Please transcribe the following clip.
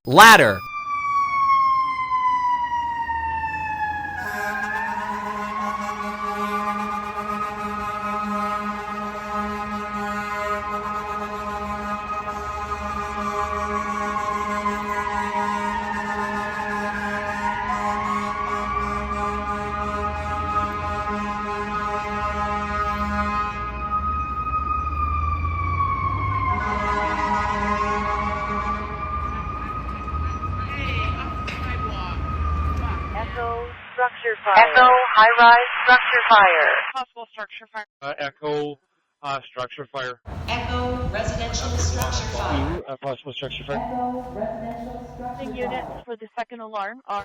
Ladder. Structure fire. Echo, high-rise structure fire. Possible structure fire. Echo, structure fire. Echo, residential structure fire. Possible structure fire. Echo, residential structure The units for the second alarm are